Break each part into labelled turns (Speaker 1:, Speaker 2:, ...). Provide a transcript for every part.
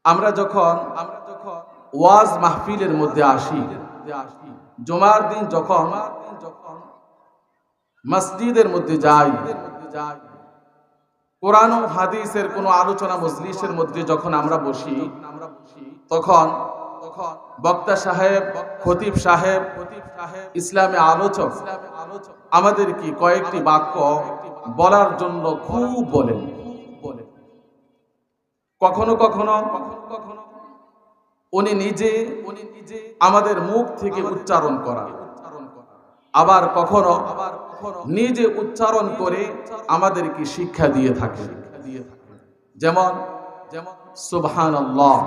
Speaker 1: আমরা যখন ওয়াজ মাহফিলের মধ্যে আসি, জুমার দিন যখন মসজিদের মধ্যে যাই, কোরআন ও হাদিসের কোনো আলোচনা মজলিসের মধ্যে যখন আমরা বসি, তখন বক্তা সাহেব, খতিব সাহেব, ইসলামী আলোচক আমাদের কি কয়েকটি বাক্য বলার জন্য খুব বলেন। কখনো কখনো উনি নিজে আমাদের মুখ থেকে উচ্চারণ করা, আবার কখনো নিজে উচ্চারণ করে আমাদেরকে শিক্ষা দিয়ে থাকে। যেমন সুবহানাল্লাহ,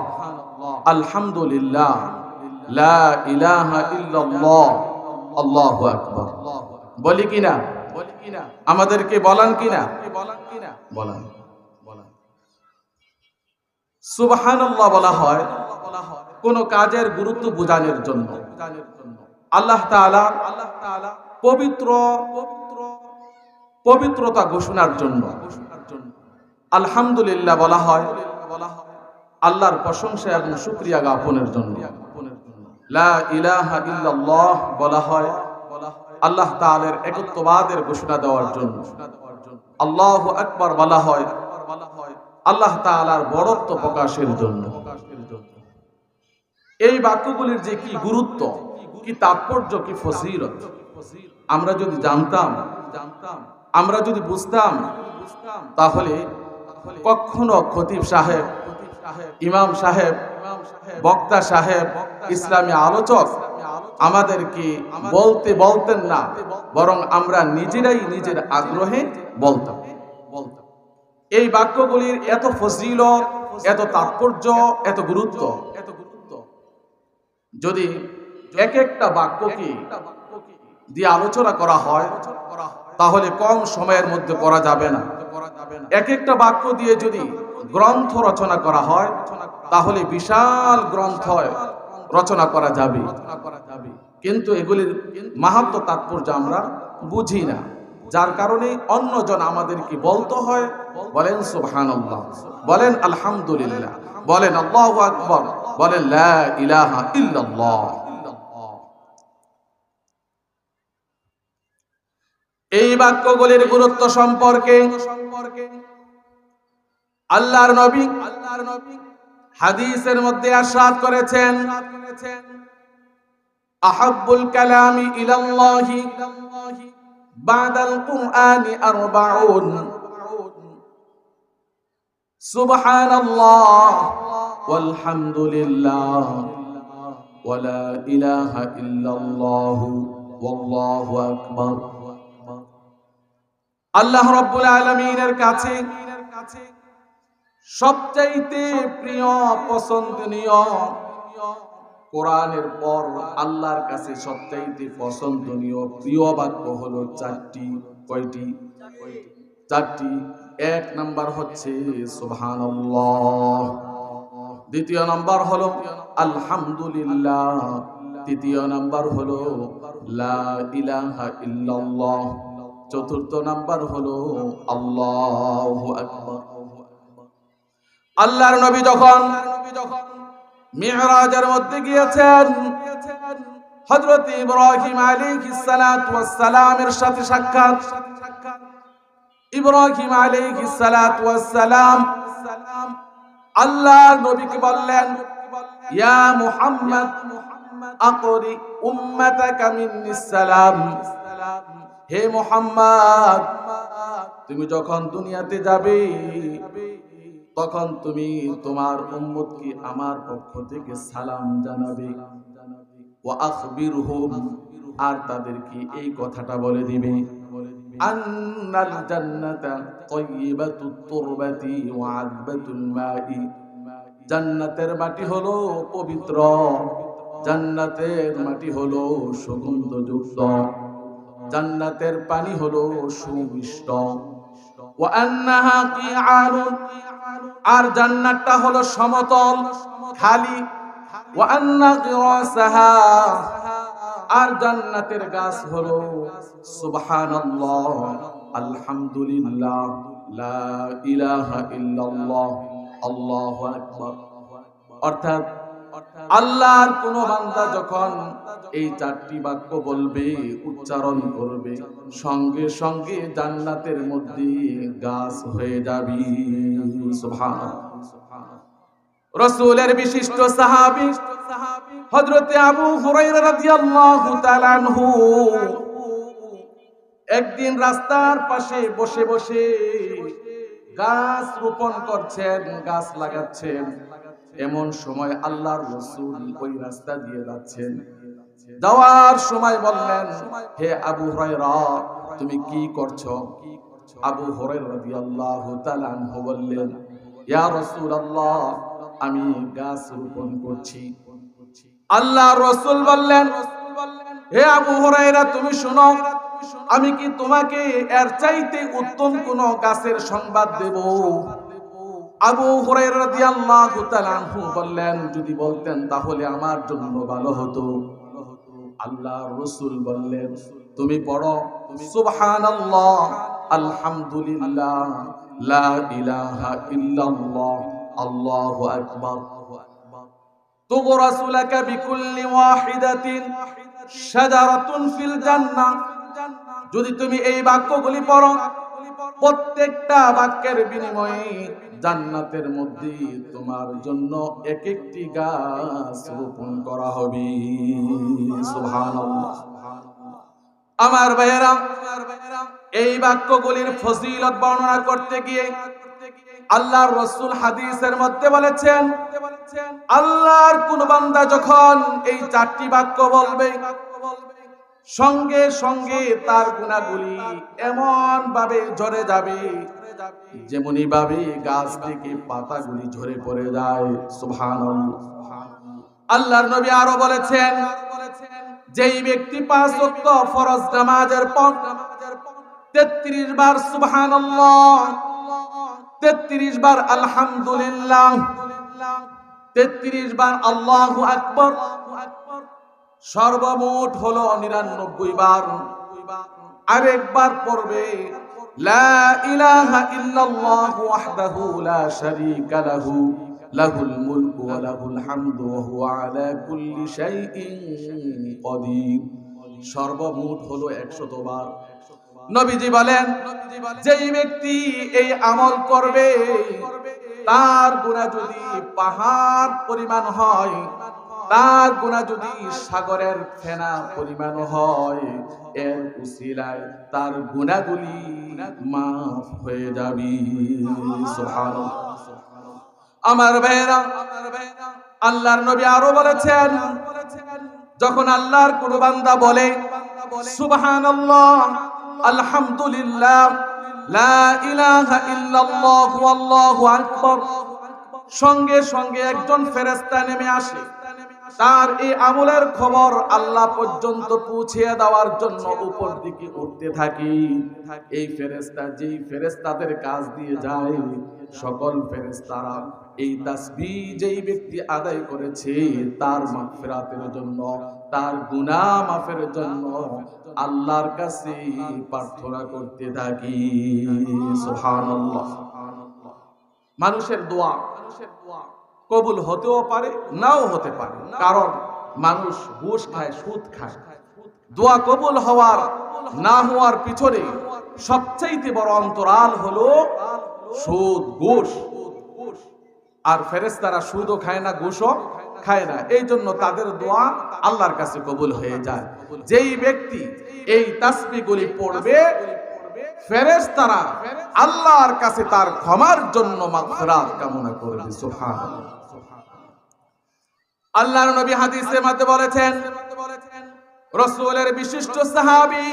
Speaker 1: আলহামদুলিল্লাহ, লা ইলাহা ইল্লাল্লাহ, আল্লাহু আকবার। বলি কিনা? আমাদেরকে বলান কিনা? বলান। সুবহানাল্লাহ বলা হয় কোন কাজের গুরুত্ব বোঝানোর জন্য। আল্লাহ তাআলা পবিত্রতা ঘোষণার জন্য। আলহামদুলিল্লাহ বলা হয় আল্লাহর প্রশংসা এবং শুকরিয়া জ্ঞাপনের জন্য। লা ইলাহা ইল্লাল্লাহ বলা হয় আল্লাহ তাআলার একত্ববাদের ঘোষণা দেওয়ার জন্য। আল্লাহু আকবার বলা হয় আল্লাহ তাআলার বড়ত্ব প্রকাশের জন্য। এই বাক্যগুলির যে কি গুরুত্ব, কি তাৎপর্য, কি ফজিলত আমরা যদি জানতাম, আমরা যদি বুঝতাম, তাহলে কখনো খতিব সাহেব, ইমাম সাহেব, বক্তা সাহেব, ইসলামী আলোচক আমাদেরকে বলতেন না, বরং আমরা নিজেরাই নিজের আগ্রহে বলতাম। এই বাক্যগুলির এত ফজিলত, এত তাৎপর্য, এত গুরুত্ব, যদি এক একটা বাক্যকে দিয়ে আলোচনা করা হয় তাহলে কম সময়ের মধ্যে করা যাবে না। এক একটা বাক্য দিয়ে যদি গ্রন্থ রচনা করা হয় তাহলে বিশাল গ্রন্থ রচনা করা যাবে, কিন্তু এগুলির মাহাত্ম্য তাৎপর্য আমরা বুঝি না, যার কারণে অন্যজন আমাদেরকে বলতে হয়। বলেন সুবহানাল্লাহ, বলেন আলহামদুলিল্লাহ, বলেন আল্লাহু আকবার, বলেন লা ইলাহা ইল্লাল্লাহ। এই বাক্যগুলির গুরুত্ব সম্পর্কে আল্লাহর নবী হাদিসের মধ্যে ইরশাদ করেছেন, আহাব্বুল কালামি ইলাল্লাহি বাদাল কুরআনি আরবাউন সুবহানাল্লাহ ওয়ালহামদুলিল্লাহ ওয়ালা ইলাহা ইল্লাল্লাহ ওয়াল্লাহু আকবার। আল্লাহ রাব্বুল আলামিনের কাছে সবচাইতে প্রিয়, পছন্দনীয়, কোরআনের পর আল্লাহর কাছে সবচাইতে পছন্দনীয় প্রিয় বাক্য হলো চারটি। কয়টি? চারটি। এক নাম্বার হচ্ছে সুবহানাল্লাহ, দ্বিতীয় নাম্বার হলো আলহামদুলিল্লাহ, তৃতীয় নাম্বার হলো লা ইলাহা ইল্লাল্লাহ, চতুর্থ নাম্বার হলো আল্লাহু আকবার। আল্লাহর নবী যখন মিরাজের মধ্যে গিয়েছেন, হযরত ইব্রাহিম আলাইহিস সালাতু ওয়াস সালামের সাথে সাক্ষাৎ। ইব্রাহিম আলাইহিস সালাতু ওয়াস সালাম আল্লাহর নবীকে বললেন, ইয়া মুহাম্মদ আকরি উম্মাতাকা মিন্নিস সালাম, হে মুহাম্মদ, তুমি যখন দুনিয়াতে যাবে তখন তুমি তোমার উম্মতকে আমার পক্ষ থেকে সালাম জানাবে। ওয়া আখবিরহুম, আর তাদেরকে এই কথাটা বলে দিবে, আন্নাল জান্নাতা তাইয়্যিবাতুত তুরবাতি ওয়া আযবাতুল মাই, জান্নাতের মাটি হলো পবিত্র, জান্নাতের মাটি হলো সুগন্ধযুক্ত, জান্নাতের পানি হলো সুমিষ্ট। ওয়া আন্নাহা কিআনুন, আর জান্নাতটা হলো সমতল, খালি। ওয়া আন্না গিরাসাহা, আর জান্নাতের গাছ হলো সুবহানাল্লাহ, আলহামদুলিল্লাহ, লা ইলাহা ইল্লাল্লাহ, আল্লাহু আকবার। অর্থাৎ আল্লাহর কোন বান্দা যখন এই চারটি বাক্য বলবে, উচ্চারণ করবে, সঙ্গে সঙ্গে জান্নাতের মধ্যে গাছ হয়ে যাবে। সুবহানাল্লাহ। রাসূলের বিশিষ্ট সাহাবী হযরতে আবু হুরায়রা রাদিয়াল্লাহু তাআলা আনহু একদিন রাস্তার পাশে বসে বসে গাছ রোপণ করছেন, গাছ লাগাচ্ছেন। এমন সময় আল্লাহর রাসূল ওই রাস্তা দিয়ে যাচ্ছেন। যাওয়ার সময় বললেন, হে আবু হুরায়রা, তুমি কি করছো? আবু হুরায়রা রাদিয়াল্লাহু তাআলা আনহু বললেন, ইয়া রাসূলুল্লাহ, আমি গাছ রোপণ করছি। আল্লাহর রাসূল বললেন, হে আবু হুরায়রা, তুমি শোনো, আমি কি তোমাকে এর চাইতে উত্তম কোন গাছের সংবাদ দেব? আবু হুরায়রা রাদিয়াল্লাহু তাআলা আনহু বললেন, যদি বলতেন তাহলে আমার জন্য ভালো হতো। আল্লাহর রাসূল বললেন, তুমি পড়ো সুবহানাল্লাহ, আলহামদুলিল্লাহ, লা ইলাহা ইল্লাল্লাহ, আল্লাহু আকবার। তুগরাসু লাকা বিকুল্লি ওয়াহিদাতিন শাজারাতুন ফিল জান্নাহ। যদি তুমি এই বাক্যগুলি পড়ো, প্রত্যেকটা বাক্যের বিনিময়ে জান্নাতের মধ্যে তোমার জন্য এক একটি গাছ রোপণ করা হবে। সুবহানাল্লাহ। আমার ভাইয়েরা, এই বাক্যগুলির ফজিলত বর্ণনা করতে গিয়ে আল্লাহর রাসূল হাদিসের মধ্যে বলেছেন, আল্লাহর কোন বান্দা যখন এই চারটি বাক্য বলবে, সঙ্গে সঙ্গে তার গুনাহগুলি এমন ভাবে ঝরে যাবে যেমনি ভাবে গাছ থেকে পাতাগুলি ঝরে পড়ে যায়। সুবহানাল্লাহ। আল্লাহর নবী আরো বলেছেন, যেই ব্যক্তি 5 ওয়াক্ত ফরজ নামাজের পর 33 বার সুবহানাল্লাহ, 33 বার আলহামদুলিল্লাহ, 33 বার আল্লাহু আকবার, সর্বমোট হলো 99 বার। আরেকবার পড়বে লা ইলাহা ইল্লাল্লাহু ওয়াহদাহু লা শারীকা লাহু, লাহুল মুলকু ওয়া লাহুল হামদু ওয়া হুয়া আলা কুল্লি শাইইন কাদির। সর্বমোট হলো 100 বার। নবীজি বলেন, যেই ব্যক্তি এই আমল করবে, তার গুনাহ যদি পাহাড় পরিমাণ হয়, তার গুনাহ যদি সাগরের ফেনা পরিমাণ হয়, এর উসিলায় তার গুনাহগুলি মাফ হয়ে যাবে। সুবহানাল্লাহ। আমার ভাইরা, আল্লাহর নবী আরো বলেছেন, যখন আল্লাহর কোন বান্দা বলে সুবহানাল্লাহ, আলহামদুলিল্লাহ, লা ইলাহা ইল্লাল্লাহ, আল্লাহু আকবার, সঙ্গে সঙ্গে একজন ফেরেশতা নেমে আসে, তার এই আমলের খবর আল্লাহ পর্যন্ত পৌঁছে দেওয়ার জন্য উপর দিকে উঠতে থাকে। এই ফেরেশতা যেই ফেরেশতাদের কাজ দিয়ে যায়, সকল ফেরেশতারা এই তাসবিহ যেই ব্যক্তি আদায় করেছে তার মাগফিরাতের জন্য, তার গুনাহ মাফের জন্য আল্লাহর কাছে প্রার্থনা করতে থাকি। সুবহানাল্লাহ। মানুষের দোয়া কবুল হতেও পারে, নাও হতে পারে, কারণ মানুষ ঘুষ খায়, সুদ খায়। দোয়া কবুল হওয়ার না হওয়ার পিছনে সবচাইতে বড় অন্তরাল হলো সুদ, ঘুষ। আর ফেরেশতারা সুদও খায় না, ঘুষও খায় না, এই জন্য তাদের দোয়া আল্লাহর কাছে কবুল হয়ে যায়। যেই ব্যক্তি এই তাসবিহগুলি পড়বে, ফেরেশতারা আল্লাহর কাছে তার ক্ষমার জন্য মাগফিরাত কামনা করবে। সুবহানাল্লাহ। আল্লাহর নবী হাদিসের মধ্যে বলেছেন, রাসূলের বিশিষ্ট সাহাবী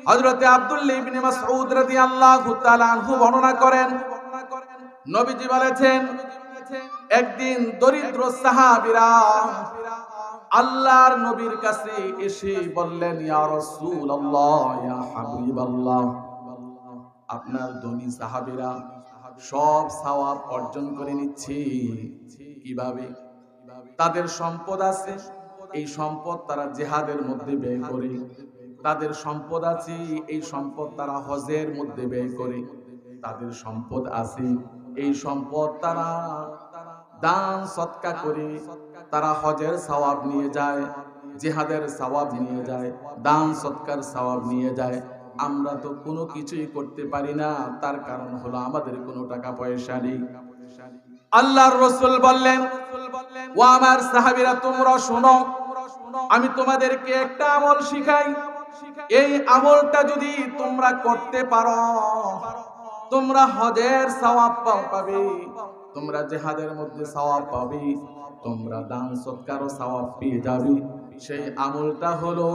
Speaker 1: হযরত আব্দুল্লাহ ইবনে মাসউদ রাদিয়াল্লাহু তাআলা আনহু বর্ণনা করেন, নবীজি বলেছেন, একদিন দরিদ্র সাহাবীরা আল্লাহর নবীর কাছে এসে বললেন, ইয়া রাসূলুল্লাহ, ইয়া হাবিবাল্লাহ, আপনার ধনী সাহাবীরা সব সওয়াব অর্জন করে নিচ্ছে, কিভাবে? তাদের সম্পদ আছে, এই সম্পদ তারা জিহাদের মধ্যে ব্যয় করে। তাদের সম্পদ আছে, এই সম্পদ তারা হজের মধ্যে ব্যয় করে। তাদের সম্পদ আছে, এই সম্পদ তারা দান সদকা করে তারা হজের সওয়াব নিয়ে যায়, জিহাদের সওয়াব নিয়ে যায়, দান সদকার সওয়াব নিয়ে যায়। আমরা তো কোনো কিছুই করতে পারি না, তার কারণ হলো আমাদের কোনো টাকা পয়সা নেই। আল্লাহর রাসূল বললেন, ও আমার সাহাবীরা তোমরা শোনো, আমি তোমাদেরকে একটা আমল শিখাই। এই আমলটা যদি তোমরা করতে পারো, তোমরা হজের সওয়াব পাবে, তোমরা জিহাদের মধ্যে সওয়াব পাবে, তোমরা দান সদকারও সওয়াব পেয়ে যাবে। সেই আমলটা হলো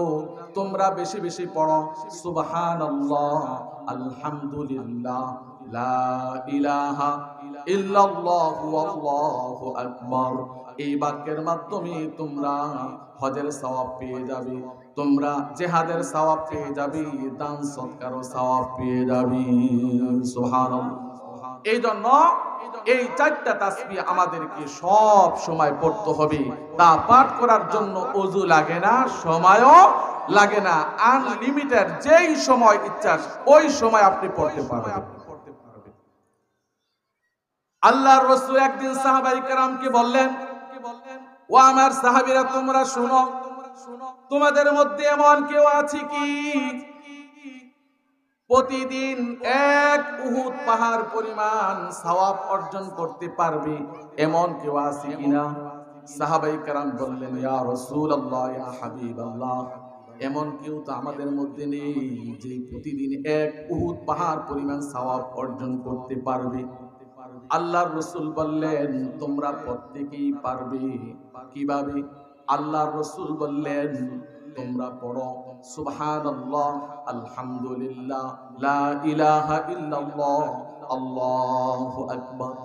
Speaker 1: তোমরা বেশি বেশি পড়ো সুবহানাল্লাহ, আলহামদুলিল্লাহ, লা ইলাহা ইল্লাল্লাহু আল্লাহু আকবার। এই বাক্যের মাধ্যমে তোমরা হজের সওয়াব পেয়ে যাবে, তোমরা জিহাদের সওয়াব পেয়ে যাবে, দান সদকারও সওয়াব পেয়ে যাবে। সুবহানাল্লাহ। এই জন্য এই চারটা তাসবিহ আমাদেরকে সব সময় পড়তে হবে। তা পাঠ করার জন্য ওযু লাগে না, সময়ও লাগে না, আনলিমিটেড যেই সময় ইচ্ছা ওই সময় আপনি পড়তে পারবেন। আল্লাহর রাসূল একদিন সাহাবায়ে কেরামকে বললেন, ও আমার সাহাবীরা তোমরা শুনো, তোমাদের মধ্যে এমন কেউ আছে কি প্রতিদিন এক উহুদ পাহাড় পরিমাণ সওয়াব অর্জন করতে পারবে? এমন কেউ আছে কিনা? সাহাবায়ে কেরাম বললেন, ইয়া রাসূলুল্লাহ, ইয়া হাবিবাল্লাহ, এমন কেউ তো আমাদের মধ্যে নেই যে প্রতিদিন এক উহুদ পাহাড় পরিমাণ সওয়াব অর্জন করতে পারবে। আল্লাহর রাসূল বললেন, তোমরা প্রত্যেকেই পারবে। কিভাবে? আল্লাহর রাসূল বললেন, তোমরা পড়ো সুবহানাল্লাহ, আলহামদুলিল্লাহ, লা ইলাহা ইল্লাল্লাহ, আল্লাহু আকবার।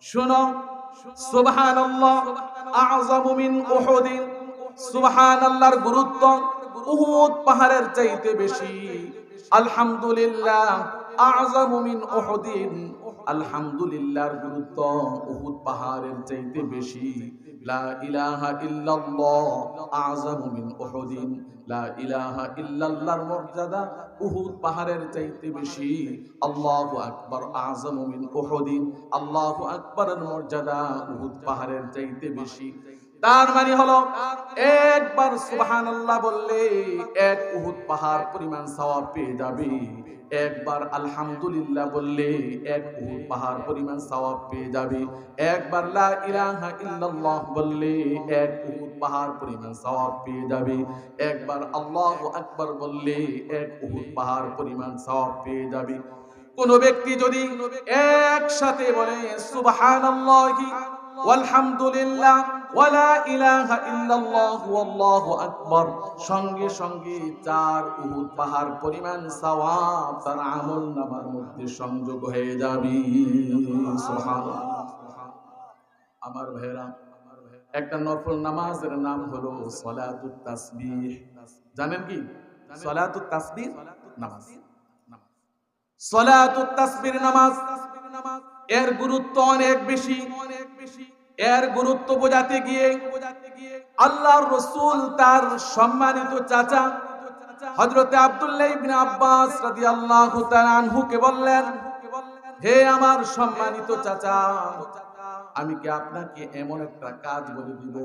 Speaker 1: শুনো, সুবহানাল্লাহ আযমু মিন উহুদ, সুবহানাল্লাহর গুরুত্ব উহুদ পাহাড়ের চাইতে বেশি। আলহামদুলিল্লাহ আযমু মিন উহুদ, আলহামদুলিল্লাহর গুরুত্ব উহুদ পাহাড়ের চাইতে বেশি। লা ইলাহা ইল্লাল্লাহ আযমু মিন উহুদ, লা ইলাহা ইল্লাল্লাহর মর্যাদা উহুদ পাহাড়ের চাইতে বেশি। আল্লাহু আকবার আযমু মিন উহুদ, আল্লাহু আকবারের মর্যাদা উহুদ পাহাড়ের চাইতে বেশি। তার মানে হলো একবার সুবহানাল্লাহ বললে এক উহুদ পাহাড় পরিমাণ সওয়াব পেয়ে যাবে, একবার আলহামদুলিল্লাহ বললে এক উহুদ পাহাড় পরিমাণ সওয়াব পেয়ে যাবে, একবার লা ইলাহা ইল্লাল্লাহ বললে এক উহুদ পাহাড় পরিমাণ সওয়াব পেয়ে যাবে, একবার আল্লাহু আকবার বললে এক উহুদ পাহাড় পরিমাণ সওয়াব পেয়ে যাবে। কোন ব্যক্তি যদি একসাথে বলে সুবহানাল্লাহি ওয়ালহামদুলিল্লাহ ওয়ালা ইলাহা ইল্লাল্লাহু আল্লাহু আকবার, সঙ্গে সঙ্গে 4 উহুদ পাহাড় পরিমাণ সওয়াব তার আমলনামার মধ্যে সংযোগ হয়ে যাবে। সুবহানাল্লাহ। আমার ভাইরা, একটা নফল নামাজের নাম হলো সালাতুত তাসবিহ। জানেন কি সালাতুত তাসবিহ নামাজ? সালাতুত তাসবিহ নামাজ এর গুরুত্ব অনেক বেশি। এর গুরুত্ব বোঝাতে গিয়ে আল্লাহর রাসূল তার সম্মানিত চাচা হযরতে আব্দুল্লাহ ইবনে আব্বাস রাদিয়াল্লাহু তাআলা আনহুকে বললেন, হে আমার সম্মানিত চাচা, আমি কি আপনাকে এমন একটা কাজ বলে দিব,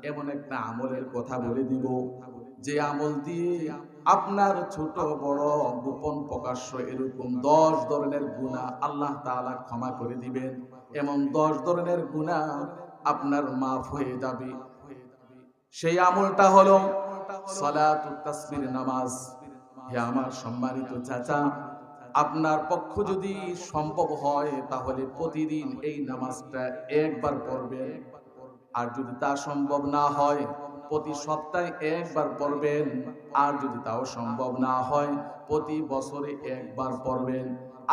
Speaker 1: এমন একটা আমলের কথা বলে দিব, যে আমল দিয়ে আপনার ছোট বড় গোপন প্রকাশ্য এরকম 10 ধরনের গুনাহ আল্লাহ তাআলা ক্ষমা করে দিবেন। এমন 10 ধরনের গুনাহ আপনার মাফ হয়ে যাবে। সেই আমলটা হলো সালাতুত তাসবিহ নামাজ। হে আমার সম্মানিত চাচা, আপনার পক্ষ যদি সম্ভব হয় তাহলে প্রতিদিন এই নামাজটা একবার পড়বেন, আর যদি তা সম্ভব না হয় প্রতি সপ্তাহে একবার পড়বেন, আর যদি তাও সম্ভব না হয় প্রতি বছরে একবার পড়বেন,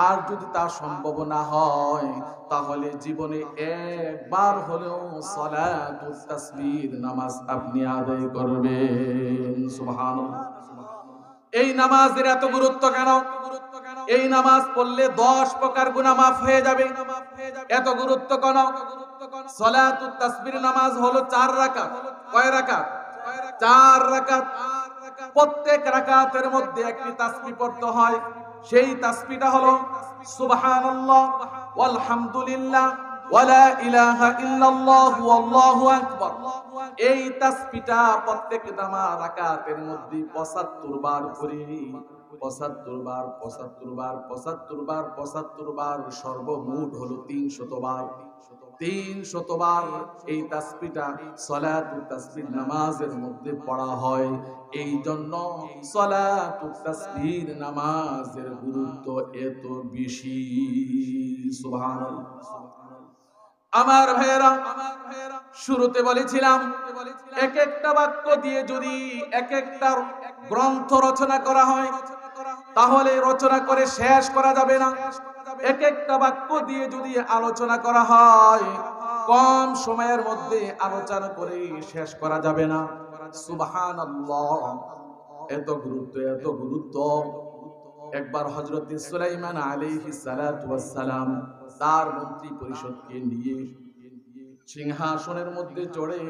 Speaker 1: আর যদি তা সম্ভব না হয় তাহলে জীবনে একবার হলেও সালাতুত তাসবিহ নামাজ আপনি আদায় করবেন। সুবহানাল্লাহ। এই নামাজের এত গুরুত্ব কেন? এই নামাজ পড়লে 10 প্রকার গুনাহ মাফ হয়ে যাবে। এত গুরুত্ব কেন? সালাতুত তাসবিহ নামাজ হলো 4 রাকাত। কয় রাকাত? 4 রাকাত। প্রত্যেক রাকাতের মধ্যে একটি তাসবিহ পড়তে হয়। সেই তাসবিহটা হলো সুবহানাল্লাহ ওয়ালহামদুলিল্লাহ ওয়ালা ইলাহা ইল্লাল্লাহু আল্লাহু আকবার। এই তাসবিহটা প্রত্যেক নামাজ রাকাতের মধ্যে 75 বার করে, 75 বার 75 বার 75 বার 75 বার, সর্বমোট হলো 300 বার। 300 বার এই তাসবিহটা সালাতুত তাসবিহ নামাজের মধ্যে পড়া হয়। এই জন্য সালাতুত তাসবিহ নামাজের গুরুত্ব এত বেশি। সুবহানাল্লাহ। আমার ভাইয়েরা, শুরুতে বলেছিলাম এক একটা বাক্য দিয়ে যদি এক একটা গ্রন্থ রচনা করা হয় তাহলে রচনা করে শেষ করা যাবে না। এক একটা বাক্য দিয়ে যদি আলোচনা করা হয় কম সময়ের মধ্যে আলোচনা করে শেষ করা যাবে না। সুবহানাল্লাহ, এত গুরুত্ব, এত গুরুত্ব। একবার হযরত সুলাইমান আলাইহিস সালাতু ওয়াস সালাম তার মন্ত্রী পরিষদকে নিয়ে সিংহাসনের মধ্যে চড়ে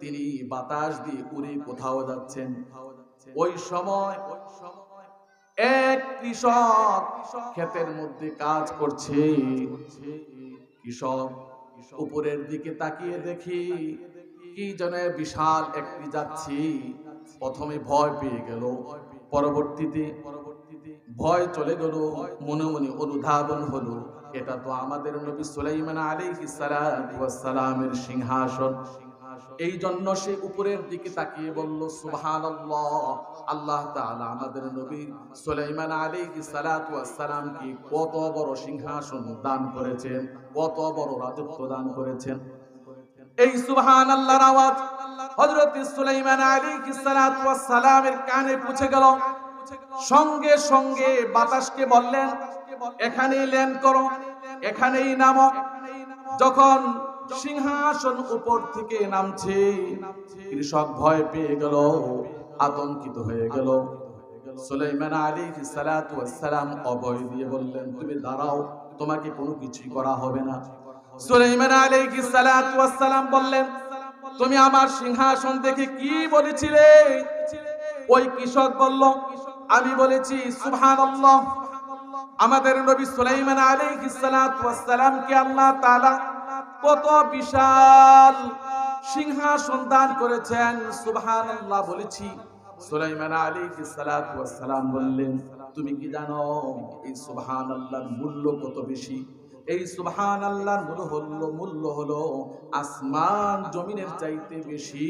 Speaker 1: তিনি বাতাস দিয়ে উড়ে কোথাও যাচ্ছেন। ওই সময় এক কৃষক ক্ষেতের মধ্যে কাজ করছে। কৃষক উপরের দিকে তাকিয়ে দেখি কি যেন বিশাল একটি যাচ্ছি। প্রথমে ভয় পেয়ে গেল, পরবর্তীতে ভয় চলে গেল, মনে মনে অনুধাবন হলো এটা তো আমাদের নবী সুলাইমান আলাইহিস সালাতু ওয়াস সালামের সিংহাসন। এই জন্য সে উপরের দিকে তাকিয়ে বলল সুবহানাল্লাহ, আল্লাহ তাআলা আমাদের নবী সুলাইমান আলাইহিস সালাতু ওয়াস সালামকে কত বড় সিংহাসন দান করেছেন, কত বড় রাজত্ব দান করেছেন। এই সুবহানাল্লাহর আওয়াজ হযরত সুলাইমান আলাইহিস সালাতু ওয়াস সালামের কানে পৌঁছে গেল। সঙ্গে সঙ্গে বাতাসকে বললেন এখানেই ল্যান্ড করো, এখানেই নামো। যখন সিংহাসন উপর থেকে নামছে কৃষক ভয় পেয়ে গেল, আতঙ্কিত হয়ে গেল। সুলাইমান আলাইহিস সালাতু ওয়াস সালাম অভয় দিয়ে বললেন তুমি দাঁড়াও, তোমাকে কোনো কিছুই করা হবে না। সুলাইমান আলাইহিস সালাতু ওয়াস সালাম বললেন তুমি আমার সিংহাসন দেখে কি বলেছিলে? ওই কৃষক বলল আমি বলেছি সুবহানাল্লাহ, আমাদের নবী সুলাইমান আলাইহিস সালাতু ওয়াস সালামকে আল্লাহ তাআলা কত বিশাল সিংহাসন দান করেছেন, সুবহানাল্লাহ বলেছি। সুলাইমান আলাইহিস সালাতু ওয়াস সালাম বললেন তুমি কি জানো এই সুবহানাল্লাহর মূল্য কত বেশি? এই সুবহানাল্লাহর মূল্য হলো আসমান জমিনের চাইতে বেশি।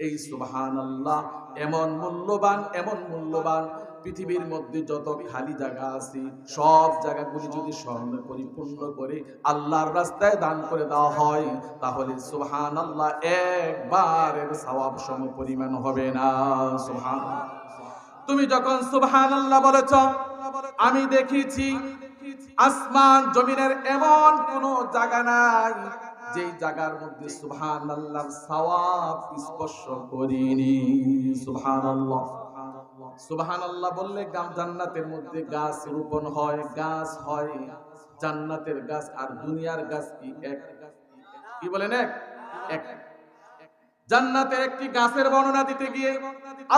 Speaker 1: এই সুবহানাল্লাহ এমন মূল্যবান, এমন মূল্যবান, পৃথিবীর মধ্যে যত খালি জায়গা আছে সব জায়গাগুলি যদি স্বর্ণে পরিপূর্ণ করে আল্লাহর রাস্তায় দান করে দেওয়া হয় তাহলে সুবহানাল্লাহ একবারের সওয়াব সম পরিমাণ হবে না। সুবহানাল্লাহ। তুমি যখন সুবহানাল্লাহ বলেছ আমি দেখেছি আসমান জমিনের এমন কোন জায়গা নাই যেই জায়গার মধ্যে সুবহানাল্লাহর সওয়াব স্পর্শ করিনি। সুবহানাল্লাহ। সুবহানাল্লাহ বললে জান্নাতের মধ্যে গাছ রোপণ হয়, গাছ হয়। জান্নাতের গাছ আর দুনিয়ার গাছ কি এক? কি বলেন এক? এক। জান্নাতের একটি গাছের বর্ণনা দিতে গিয়ে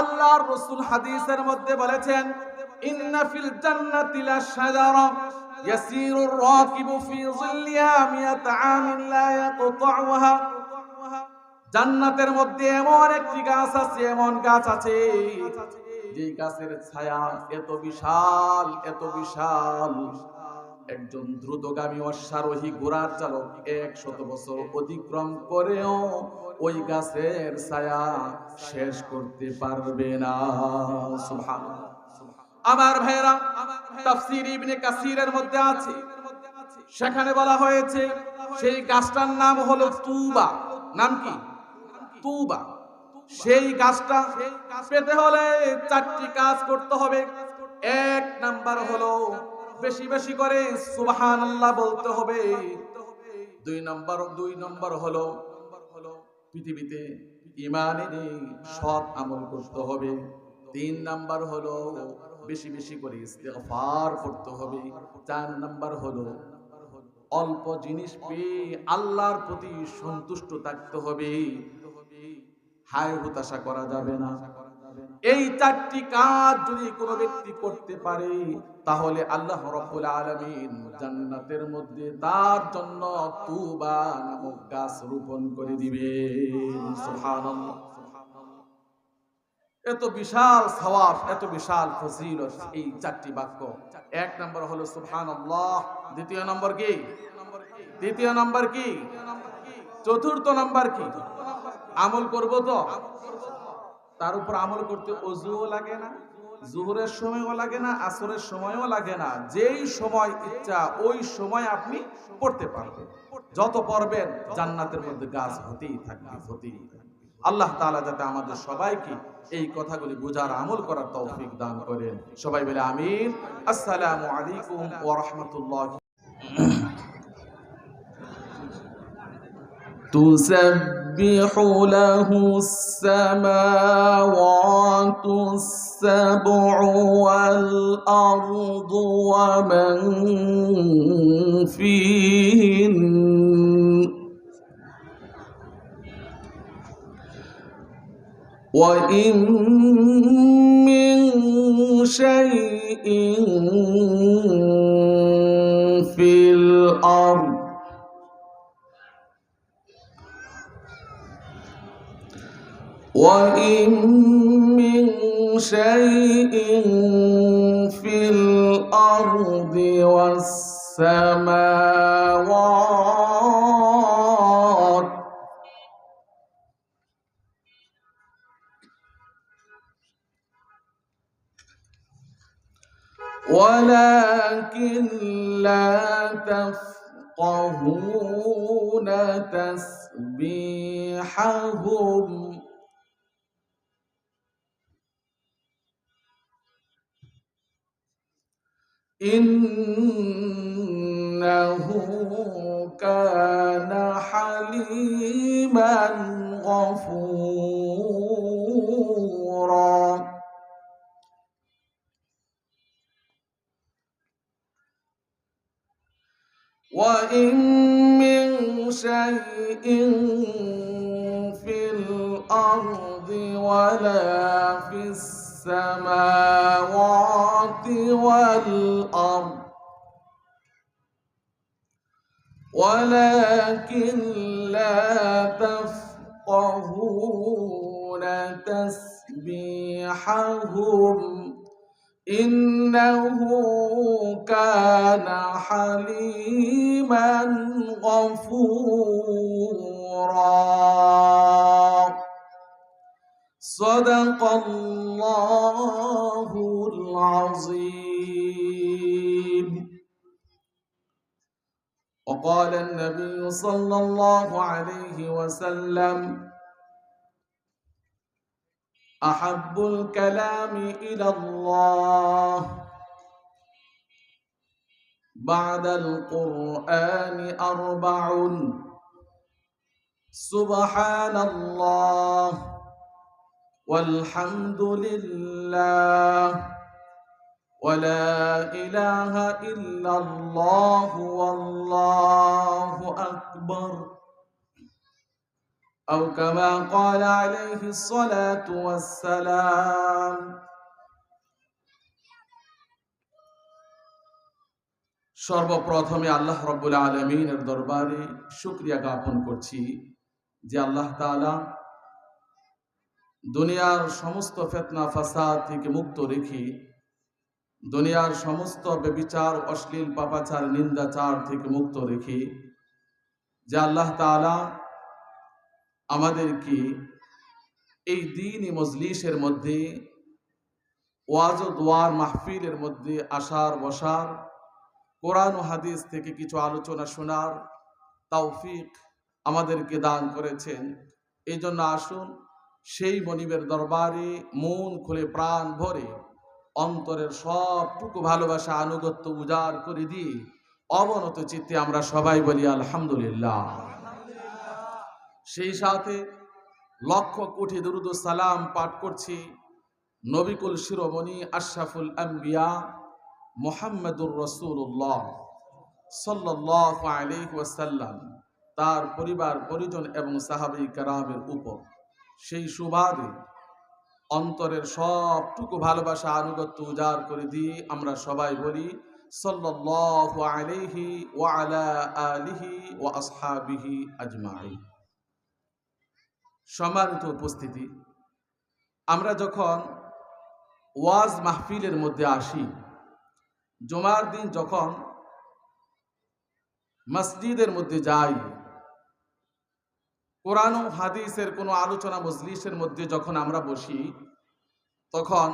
Speaker 1: আল্লাহর রাসূল হাদিসের মধ্যে বলেছেন ইন্না ফিল জান্নাতি লাশজারা ইয়াসিরুর রাকিবু ফি যিল্লিহা মিয়াত আমিন লা ইয়াকতাউহা। জান্নাতের মধ্যে এমন একটি গাছ আছে, এমন গাছ আছে যে গাছের ছায়া এত বিশাল, এত বিশাল, একজন দ্রুতগামী অশ্বারোহী ঘোড়ার চালক 100 বছর অতিক্রম করেও ওই গাছের ছায়া শেষ করতে পারবে না। সুবহানাল্লাহ। আমার ভাইরা, তাফসীর ইবনে কাসিরের মধ্যে আছে, সেখানে বলা হয়েছে সেই গাছটার নাম হলো তুবা। নাম কি? তুবা। সেই গাছটা পেতে হলে 4টি কাজ করতে হবে। এক নাম্বার হলো বেশি বেশি করে সুবহানাল্লাহ বলতে হবে। দুই নাম্বার হলো পৃথিবীতে ঈমানের সৎ আমল করতে হবে। 3 নাম্বার হলো বেশি বেশি করে ইস্তিগফার করতে হবে। 4 নাম্বার হলো অল্প জিনিস পেয়ে আল্লাহর প্রতি সন্তুষ্ট থাকতে হবে। হায় হতাশা করা যাবে না। এই চারটি কাজ যদি কোনো ব্যক্তি করতে পারে তাহলে আল্লাহ রাব্বুল আলামিন জান্নাতের মধ্যে তার জন্য তুবা নামক গাছ রোপণ করে দিবেন। সুবহানাল্লাহ। এত বিশাল সওয়াব, এত বিশাল ফজিলত এই চারটি বাক্য। এক নম্বর হলো সুবহানাল্লাহ, দ্বিতীয় নম্বর কি? দ্বিতীয় নম্বর কি? চতুর্থ নম্বর কি? আমল করব তো, তার উপর আমল করতে ওযুও লাগে না, জোহরের সময়ও লাগে না, আসরের সময়ও লাগে না। যেই সময় ইচ্ছা ওই সময় আপনি পড়তে পারবেন। যত পড়বেন জান্নাতের মধ্যে গাছ হতেই থাকবে, হতেই থাকবে। আল্লাহ তাআলা যাতে আমাদের সবাইকে এই কথাগুলি বুঝার আমল করার তৌফিক দান করেন। সবাই বলে আমিন। আসসালামু আলাইকুম ওয়া রাহমাতুল্লাহ। تسبح له السماوات السبع والأرض ومن فيهن وإن من شيء في الأرض وإن من شيء في الأرض والسماوات ولكن لا تفقهون تسبيحهم إنه كان حليما غفورا وإن من شيء في الأرض ولا في السماوات والأرض ولكن لا تفقهون تسبيحهم إنه كان حليما غفورا صدق الله العظيم. وقال النبي صلى الله عليه وسلم أحب الكلام إلى الله بعد القرآن أربع سبحان الله والحمد لله ولا إله إلا الله والله أكبر أو كما قال عليه الصلاة والسلام. সর্বপ্রথমে আল্লাহ রাব্বুল আলামিনের দরবারে শুকরিয়া জ্ঞাপন করছি যে আল্লাহ তাআলা দুনিয়ার সমস্ত ফিতনা ফাসাদ থেকে মুক্ত রেখে, দুনিয়ার সমস্ত ব্যভিচার, অশ্লীল, পাপাচার, নিন্দাচার থেকে মুক্ত রেখে, যে আল্লাহ তাআলা আমাদেরকে এই দ্বীনি মজলিসের মধ্যে, ওয়াজ ও দোয়ার মাহফিলের মধ্যে আসার বসার, কোরআন ও হাদিস থেকে কিছু আলোচনা শোনার তৌফিক আমাদেরকে দান করেছেন। এই জন্য আসুন সেই মনিবের দরবারে মন খুলে প্রাণ ভরে অন্তরের সবটুকু ভালোবাসা আনুগত্য উজাড় করে দিয়ে অবনত চিত্তে আমরা সবাই বলি আলহামদুলিল্লাহ। সেই সাথে লক্ষ কোটি দুরুদ ও সালাম পাঠ করছি নবিকুল শিরোমণি আশরাফুল আম্বিয়া মুহাম্মদুর রাসূলুল্লাহ সাল্লাল্লাহু আলাইহি ওয়াসাল্লাম, তার পরিবার পরিজন এবং সাহাবায়ে কেরামের উপর। সেই সুবাদে অন্তরের সবটুকু ভালোবাসা আনুগত্য উজাড় করে দিয়ে আমরা সবাই বলি সাল্লাল্লাহু আলাইহি ওয়া আলা আলিহি ওয়া আসহাবিহি আজমাইন। সম্মানিত উপস্থিতি, আমরা যখন ওয়াজ মাহফিলের মধ্যে আসি, জুমার দিন যখন মসজিদের মধ্যে যাই, কোরআন ও হাদিসের কোনো আলোচনা মজলিসের মধ্যে যখন আমরা বসি, তখন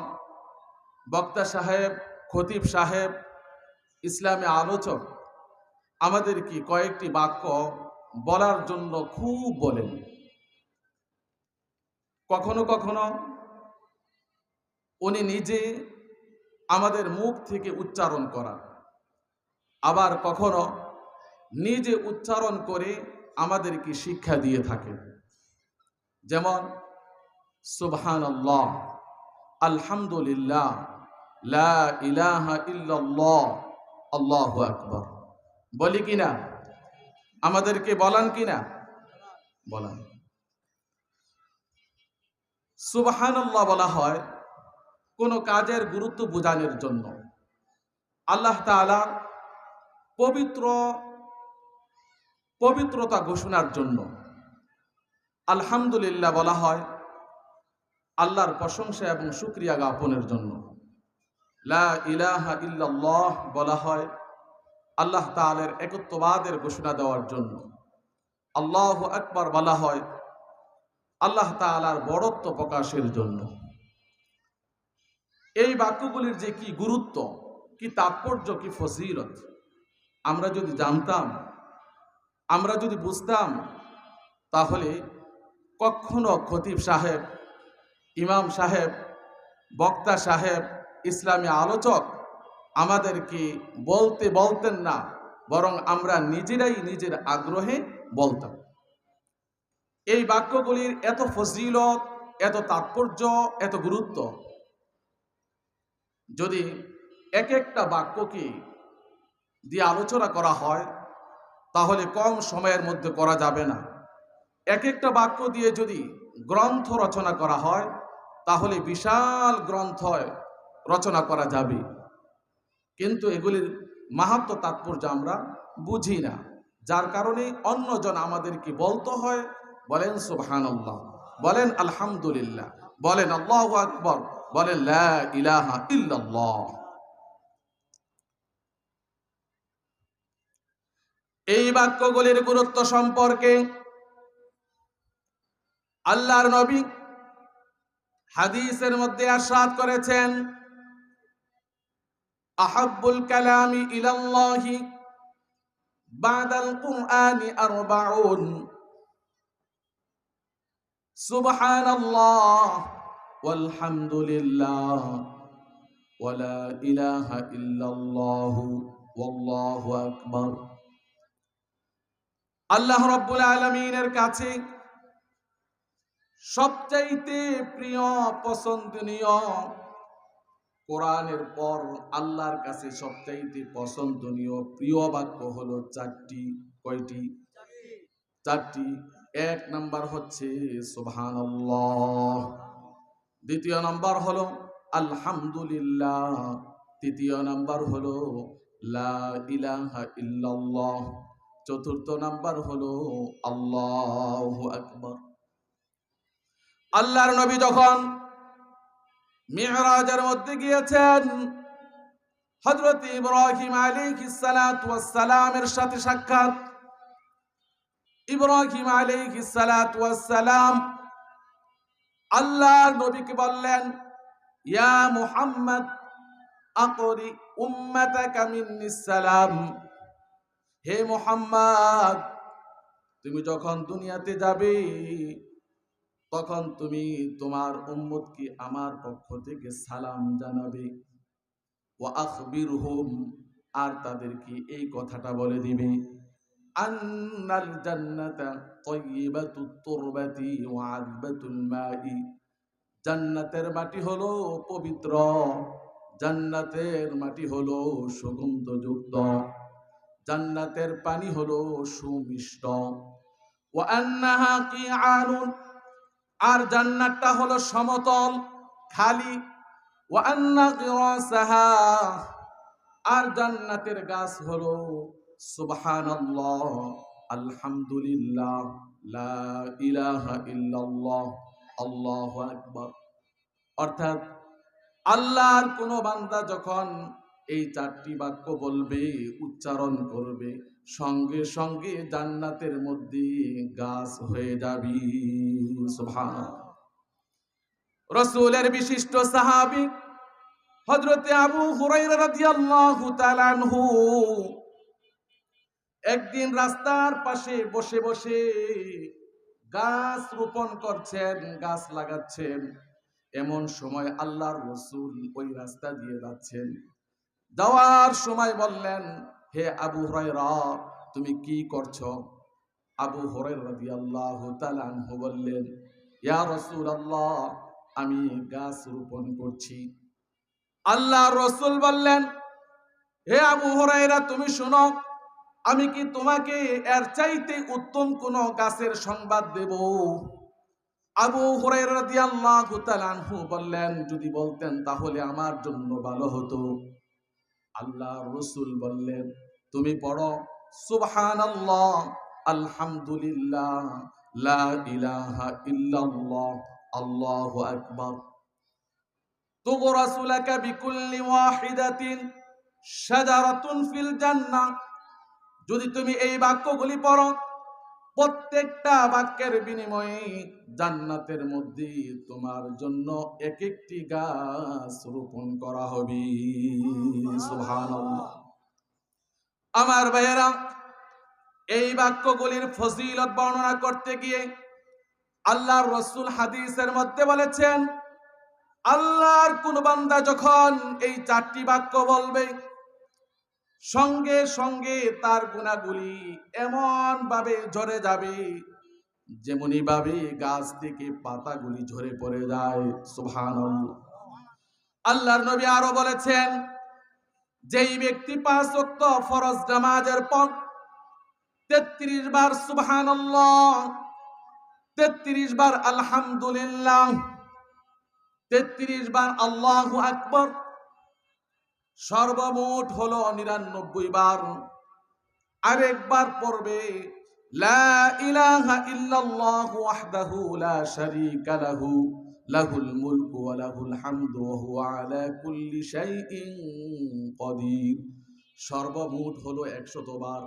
Speaker 1: বক্তা সাহেব, খতিব সাহেব, ইসলামী আলোচক আমাদের কি কয়েকটি বাক্য বলার জন্য খুব বলেন। কখনো কখনো উনি নিজে আমাদের মুখ থেকে উচ্চারণ করান, আবার কখনো নিজে উচ্চারণ করে আমাদেরকে শিক্ষা দিয়ে থাকেন। যেমন সুবহানাল্লাহ, আলহামদুলিল্লাহ, লা ইলাহা ইল্লাল্লাহ, আল্লাহু আকবার। বলি কিনা? আমাদেরকে বলান কিনা? বলান। সুবহানাল্লাহ বলা হয় কোনো কাজের গুরুত্ব বোঝানোর জন্য, আল্লাহ তাআলার পবিত্রতা ঘোষণার জন্য। আলহামদুলিল্লাহ বলা হয় আল্লাহর প্রশংসা এবং শুকরিয়া জ্ঞাপনের জন্য। লা ইলাহা ইল্লাল্লাহ বলা হয় আল্লাহ তাআলার একত্ববাদের ঘোষণা দেওয়ার জন্য। আল্লাহু আকবার বলা হয় আল্লাহ তাআলার বড়ত্ব প্রকাশের জন্য। এই বাক্যগুলির যে কি গুরুত্ব, কি তাৎপর্য, কি ফজিলত আমরা যদি জানতাম, আমরা যদি বুঝতাম, তাহলে কখনো খতিব সাহেব, ইমাম সাহেব, বক্তা সাহেব, ইসলামী আলোচক আমাদেরকে বলতেন না, বরং আমরা নিজেরাই নিজের আগ্রহে বলতাম। এই বাক্যগুলির এত ফজিলত, এত তাৎপর্য, এত গুরুত্ব, যদি এক একটা বাক্যকে দিয়ে আলোচনা করা হয় তাহলে কম সময়ের মধ্যে করা যাবে না। এক একটা বাক্য দিয়ে যদি গ্রন্থ রচনা করা হয় তাহলে বিশাল গ্রন্থ রচনা করা যাবে, কিন্তু এগুলির মাহাত্ম তাৎপর্য আমরা বুঝি না, যার কারণে অন্যজন আমাদেরকে বলতে হয় বলেন সুবহানাল্লাহ, বলেন আলহামদুলিল্লাহ, বলেন আল্লাহু আকবার, বলেন লা ইলাহা ইল্লাল্লাহ। এই বাক্যগুলির গুরুত্ব সম্পর্কে আল্লাহর নবী হাদিসের মধ্যে ইরশাদ করেছেন, আহাব্বুল কালামি ইলাল্লাহি বাদাল কুরআনি আরবাউন, সুবহানাল্লাহ ওয়ালহামদুলিল্লাহ ওয়ালা ইলাহা ইল্লাল্লাহ ওয়াল্লাহু আকবার। আল্লাহ রাব্বুল আলামিনের কাছে সবচাইতে প্রিয়, পছন্দনীয়, কোরআনের পর আল্লাহর কাছে সবচাইতে পছন্দনীয় প্রিয় বাক্য হলো চারটি। কয়টি? চারটি। এক নাম্বার হচ্ছে সুবহানাল্লাহ, দ্বিতীয় নাম্বার হলো আলহামদুলিল্লাহ, তৃতীয় নাম্বার হলো লা ইলাহা ইল্লাল্লাহ, চতুর্থ নাম্বার হলো আল্লাহু আকবার। আল্লাহর নবী যখন মিরাজের মধ্যে গিয়েছেন, হযরত ইব্রাহিম আলাইহিস সালাতু ওয়াস সালামের সাথে সাক্ষাৎ। ইব্রাহিম আলাইহিস সালাতু ওয়াস সালাম আল্লাহর নবীকে বললেন, ইয়া মুহাম্মদ আকরি উম্মাতাকা মিন্নিস সালাম, হে মুহাম্মদ, তুমি যখন দুনিয়াতে যাবে তখন তুমি তোমার উম্মতকে আমার পক্ষ থেকে সালাম জানাবে। ওয়া আখবিরহুম, আর তাদেরকে এই কথাটা বলে দিবে, আন্নাল জান্নাতা তাইয়্যিবাতুত তুরবাতি ওয়া আযবাতুল মাই, জান্নাতের মাটি হলো পবিত্র, জান্নাতের মাটি হলো সুগন্ধযুক্ত, জান্নাতের পানি হলো সুমিষ্ট। ওয়া আন্নাহা কিআনুন, আর জান্নাতটা হলো সমতল, খালি। ওয়া আন্না গিরাসাহা, আর জান্নাতের গাছ হলো সুবহানাল্লাহ, আলহামদুলিল্লাহ, লা ইলাহা ইল্লাল্লাহ, আল্লাহু আকবার। অর্থাৎ আল্লাহর কোন বান্দা যখন এই চারটি বাক্য বলবে, উচ্চারণ করবে, সঙ্গে সঙ্গে জান্নাতের মধ্যে গাছ হয়ে যাবে। সুবহানাল্লাহ। রাসূলের বিশিষ্ট সাহাবী হযরতে আবু হুরায়রা রাদিয়াল্লাহু তাআলা আনহু একদিন রাস্তার পাশে বসে বসে গাছ রোপণ করছেন, গাছ লাগাচ্ছেন। এমন সময় আল্লাহর রাসূল ওই রাস্তা দিয়ে যাচ্ছেন। যাওয়ার সময় বললেন, হে আবু হুরায়রা, তুমি কি করছো? আবু হুরায়রা রাদিয়াল্লাহু তাআলা আনহু বললেন, ইয়া রাসূলুল্লাহ, আমি গাছ রোপণ করছি। আল্লাহর রাসূল বললেন, হে আবু হুরায়রা, তুমি শোনো, আমি কি তোমাকে এর চাইতে উত্তম কোন গাছের সংবাদ দেব? আবু হুরায়রা রাদিয়াল্লাহু তাআলা আনহু বললেন, যদি বলতেন তাহলে আমার জন্য ভালো হতো। আল্লাহর রাসূল বললেন, তুমি পড়ো সুবহানাল্লাহ, আলহামদুলিল্লাহ, লা ইলাহা ইল্লাল্লাহ, আল্লাহু আকবার। তুগরাসু লাকা বিকুল্লি ওয়াহিদাতিন শাজারাতুন ফিল জান্নাহ। যদি তুমি এই বাক্যগুলি পড়ো, প্রত্যেকটা বাক্যের বিনিময়ে জান্নাতের মধ্যে তোমার জন্য এক একটি গাছ রোপণ করা হবে। সুবহানাল্লাহ। আমার ভাইয়েরা, এই বাক্যগুলির ফজিলত বর্ণনা করতে গিয়ে আল্লাহর রাসূল হাদিসের মধ্যে বলেছেন, আল্লাহর কোন বান্দা যখন এই চারটি বাক্য বলবে, সঙ্গে সঙ্গে তার গুনাহগুলি এমন ভাবে ঝরে যাবে যেমনি ভাবে গাছ থেকে পাতাগুলি ঝরে পড়ে যায়। সুবহানাল্লাহ। আল্লাহর নবী আরো বলেছেন, যেই ব্যক্তি 5 ওয়াক্ত ফরজ নামাজের পর 33 বার সুবহানাল্লাহ, 33 বার আলহামদুলিল্লাহ, 33 বার আল্লাহু আকবার, সর্বমোট হলো 99 বার। আরেকবার পড়বে লা ইলাহা ইল্লাল্লাহু ওয়াহদাহু লা শারীকা লাহু, লাহুল মুলকু ওয়া লাহুল হামদু ওয়া হুয়া আলা কুল্লি শাইইন কাদির, সর্বমোট হলো 100 বার।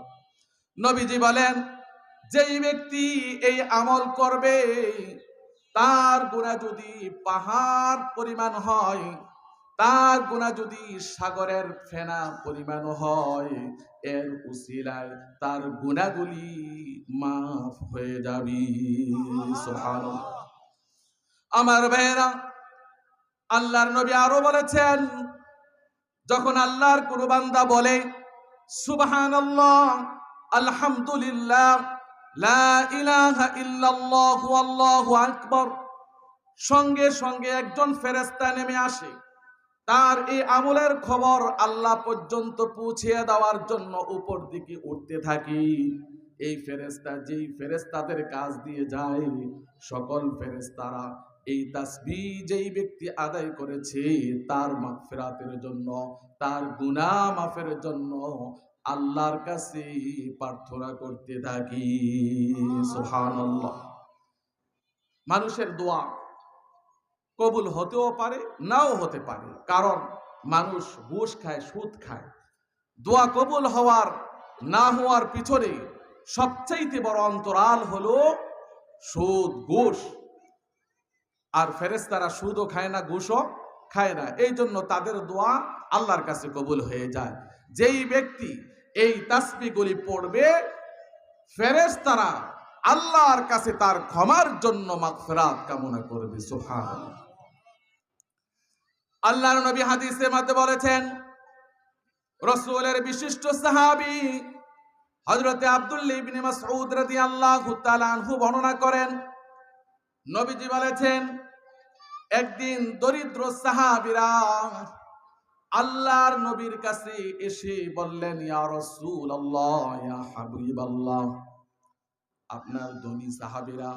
Speaker 1: নবীজি বলেন, যেই ব্যক্তি এই আমল করবে, তার গুনাহ যদি পাহাড় পরিমাণ হয়, তার গুনাহ যদি সাগরের ফেনা পরিমাণ হয়, এর উসিলায় তার গুনাহগুলি মাফ হয়ে যাবে। সুবহানাল্লাহ। আমার ভাইয়েরা, আল্লাহর নবী আরো বলেছেন, যখন আল্লাহর কোন বান্দা বলে সুবহানাল্লাহ, আলহামদুলিল্লাহ, লা ইলাহা ইল্লাল্লাহ, আল্লাহু আকবার, সঙ্গে সঙ্গে একজন ফেরেশতা নেমে আসে, তার এই আমলের খবর আল্লাহ পর্যন্ত পৌঁছিয়ে দেওয়ার জন্য উপর দিকে উঠতে থাকি। এই ফেরেশতা যেই ফেরেশতাদের কাজ দিয়ে যায়, সকল ফেরেশতারা এই তাসবিহ যেই ব্যক্তি আদায় করেছে তার মাগফিরাতের জন্য, তার গুনাহ মাফের জন্য আল্লাহর কাছে প্রার্থনা করতে থাকি। সুবহানাল্লাহ। মানুষের দোয়া কবুল হতেও পারে, নাও হতে পারে, কারণ মানুষ ঘুষ খায়, সুদ খায়। দোয়া কবুল হওয়ার না হওয়ার পিছনে সবচাইতে বড় অন্তরাল হলো সুদ, ঘুষ। আর ফেরেশতারা সুদও খায় না, ঘুষও খায় না, এই জন্য তাদের দোয়া আল্লাহর কাছে কবুল হয়ে যায়। যেই ব্যক্তি এই তাসবিহগুলি পড়বে, ফেরেশতারা আল্লাহর কাছে তার ক্ষমার জন্য মাগফিরাত কামনা করবে। সুবহানাল্লাহ। আল্লাহর নবী হাদিসের মধ্যে বলেছেন, রাসূলের বিশিষ্ট সাহাবী হযরতে আব্দুল্লাহ ইবনে মাসউদ রাদিয়াল্লাহু তাআলা আনহু বর্ণনা করেন, নবীজি বলেছেন, একদিন দরিদ্র সাহাবীরা আল্লাহর নবীর কাছে এসে বললেন, ইয়া রাসূলুল্লাহ, ইয়া হাবিবাল্লাহ, আপনার ধনী সাহাবীরা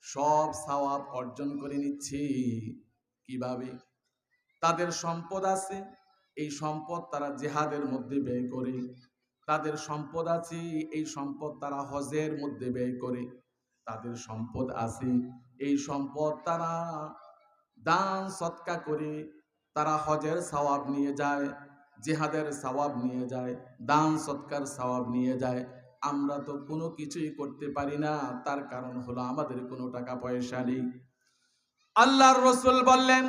Speaker 1: সব সওয়াব অর্জন করে নিচ্ছে, কিভাবে? তাদের সম্পদ আছে, এই সম্পদ তারা জিহাদের মধ্যে ব্যয় করে। তাদের সম্পদ আছে, এই সম্পদ তারা হজের মধ্যে ব্যয় করে। তাদের সম্পদ আছে, এই সম্পদ তারা দান সৎকা করে। তারা হজের সওয়াব নিয়ে যায়, জিহাদের সওয়াব নিয়ে যায়, দান সৎকার সওয়াব নিয়ে যায়। আমরা তো কোনো কিছুই করতে পারি না, তার কারণ হলো আমাদের কোনো টাকা পয়সা নেই। আল্লাহর রাসূল বললেন,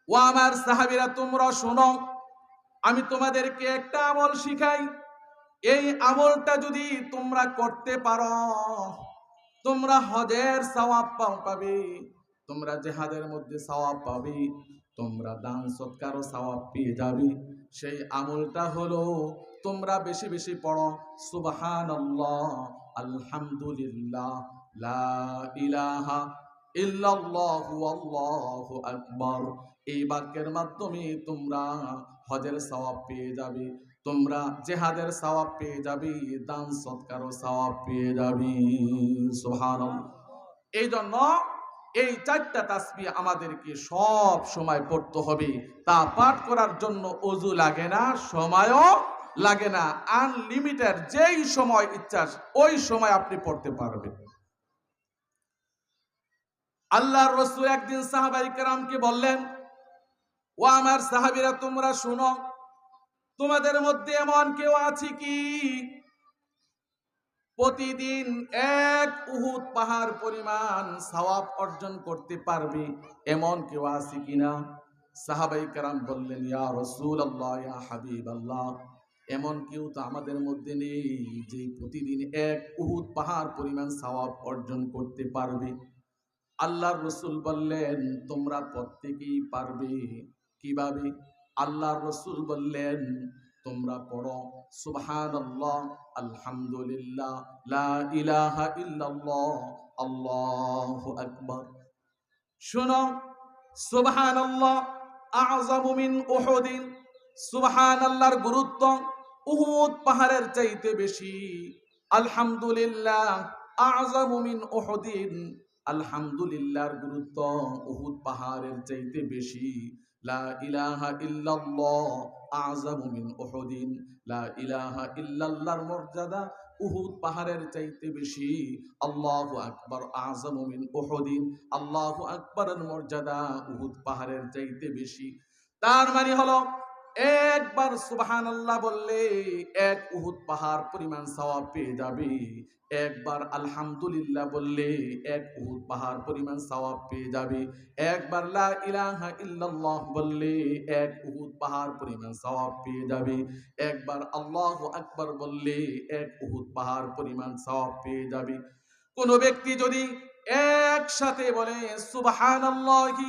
Speaker 1: ও আমার সাহাবীরা, তোমরা শোনো, আমি তোমাদেরকে একটা আমল শিখাই। এই আমলটা যদি তোমরা করতে পারো, তোমরা হজের সওয়াব পাবে, তোমরা জিহাদের মধ্যে সওয়াব পাবে, তোমরা দান সৎকারও সওয়াব পেয়ে যাবে। সেই আমলটা হলো, তোমরা বেশি বেশি পড়ো সুবহানাল্লাহ, আলহামদুলিল্লাহ, লা ইলাহা ইল্লাল্লাহু আল্লাহু আকবার। এই বাক্যের মাধ্যমে তোমরা হজের সওয়াব পেয়ে যাবে, তোমরা জিহাদের সওয়াব পেয়ে যাবে, দান সৎকারও সওয়াব পেয়ে যাবে। সুবহানাল্লাহ। এই জন্য এই চারটা তাসবিহ আমাদেরকে সব সময় পড়তে হবে। তা পাঠ করার জন্য ওযু লাগে না, সময়ও লাগে না, আনলিমিটেড যেই সময় ইচ্ছা ওই সময় আপনি পড়তে পারবেন। আল্লাহর রাসূল একদিন সাহাবায়ে কেরামকে বললেন, ও আমার সাহাবীরা, তোমরা শুনো, তোমাদের মধ্যে এমন কেউ আছে কি প্রতিদিন এক উহুদ পাহাড় পরিমাণ সওয়াব অর্জন করতে পারবে? এমন কেউ আছে কিনা? সাহাবায়ে কেরাম বললেন, ইয়া রাসূলুল্লাহ, ইয়া হাবিবাল্লাহ, এমন কেউ তো আমাদের মধ্যে নেই যে প্রতিদিন এক উহুদ পাহাড় পরিমাণ সওয়াব অর্জন করতে পারবে। আল্লাহর রাসূল বললেন, তোমরা প্রত্যেকেই পারবে। কিভাবে? আল্লাহর রাসূল বললেন, তোমরা পড়ো সুবহানাল্লাহ, আলহামদুলিল্লাহ, লা ইলাহা ইল্লাল্লাহ, আল্লাহু আকবার। শোনো, সুবহানাল্লাহ আ'যামু মিন উহুদিন, সুবহানাল্লাহর গুরুত্ব উহুদ পাহাড়ের চাইতে বেশি। আলহামদুলিল্লাহ আ'যামু মিন উহুদিন, আলহামদুলিল্লাহর গুরুত্ব উহুদ পাহাড়ের চাইতে বেশি। লা ইলাহা ইল্লাল্লাহ আ'যামু মিন উহুদিন, লা ইলাহা ইল্লাল্লাহর মর্যাদা উহুদ পাহাড়ের চাইতে বেশি। আল্লাহু আকবার আ'যামু মিন উহুদিন, আল্লাহু আকবারের মর্যাদা উহুদ পাহাড়ের চাইতে বেশি। তার মানে হলো, একবার সুবহানাল্লাহ বললে এক উহুদ পাহাড় পরিমাণ সওয়াব পেয়ে যাবে। একবার আলহামদুলিল্লাহ বললে এক উহুদ পাহাড় পরিমাণ সওয়াব পেয়ে যাবে। একবার লা ইলাহা ইল্লাল্লাহ বললে এক উহুদ পাহাড় পরিমাণ সওয়াব পেয়ে যাবে। একবার আল্লাহু আকবার বললে এক উহুদ পাহাড় পরিমাণ সওয়াব পেয়ে যাবে। কোন ব্যক্তি যদি একসাথে বলে সুবহানাল্লাহি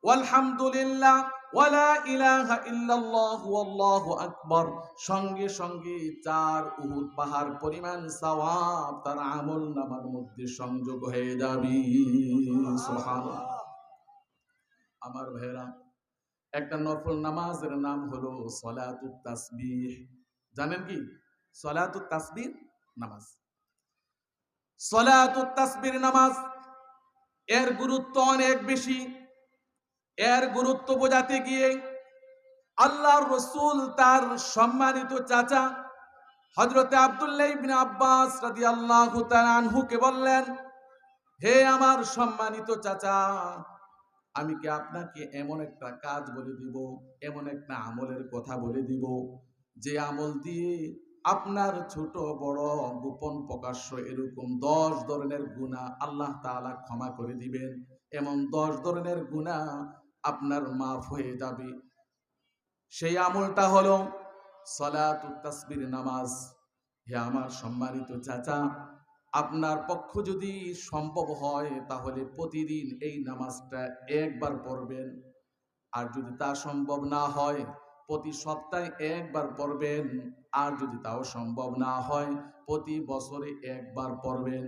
Speaker 1: ওয়ালহামদুলিল্লাহ ওয়ালা ইলাহা ইল্লাল্লাহু আল্লাহু আকবার, সঙ্গে সঙ্গে 4 উহুদ পাহাড় পরিমাণ সওয়াব তার আমলনামার মধ্যে সংযোগ হয়ে যাবে। সুবহানাল্লাহ। আমার ভাইরা, একটা নফল নামাজের নাম হলো সলাতুত তাসবিহ। জানেন কি সলাতুত তাসবিহ নামাজ? সলাতুত তাসবিহ নামাজ এর গুরুত্ব অনেক বেশি। এর গুরুত্ব বোঝাতে গিয়ে আল্লাহর রাসূল তার সম্মানিত চাচা হযরতে আব্দুল্লাহ ইবনে আব্বাস রাদিয়াল্লাহু তাআলা আনহুকে বললেন, হে আমার সম্মানিত চাচা, আমি কি আপনাকে এমন একটা কাজ বলে দিব, এমন একটা আমলের কথা বলে দিব, যে আমল দিয়ে আপনার ছোট বড় গোপন প্রকাশ্য এরকম 10 ধরনের গুনাহ আল্লাহ তাআলা ক্ষমা করে দিবেন। এমন 10 ধরনের গুনাহ আপনার মাফ হয়ে যাবে। সেই আমলটা হলো সলাতুত তাসবিহ নামাজ। হে আমার সম্মানিত চাচা, আপনার পক্ষ যদি সম্ভব হয় তাহলে প্রতিদিন এই নামাজটা একবার পড়বেন। আর যদি তা সম্ভব না হয় প্রতি সপ্তাহে একবার পড়বেন। আর যদি তাও সম্ভব না হয় প্রতি বছরে একবার পড়বেন।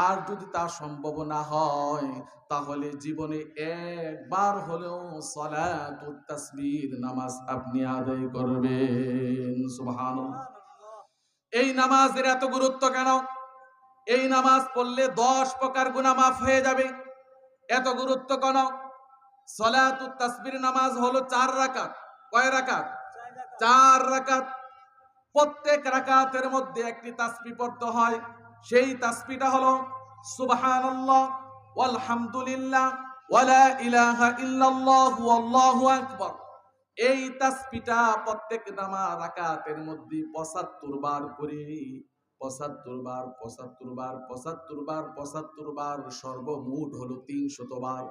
Speaker 1: আর যদি তা সম্ভব না হয় তাহলে জীবনে একবার হলেও সলাতুত তাসবিহ নামাজ আপনি আদায় করবেন। সুবহানাল্লাহ। এই নামাজের এত গুরুত্ব কেন? এই নামাজ পড়লে 10 প্রকার গুনাহ মাফ হয়ে যাবে। এত গুরুত্ব কেন? সলাতুত তাসবির নামাজ হলো 4 রাকাত। কয় রাকাত? 4 রাকাত। প্রত্যেক রাকাতের মধ্যে একটি তাসবিহ পড়তে হয়। সেই তাসবিহটা হলো সুবহানাল্লাহ ওয়ালহামদুলিল্লাহ ওয়ালা ইলাহা ইল্লাল্লাহু আল্লাহু আকবার। এই তাসবিহটা প্রত্যেক রাকাতের মধ্যে 75 বার করে, 75 বার, 75 বার, 75 বার, 75 বার, সর্বমোট হলো 300 বার।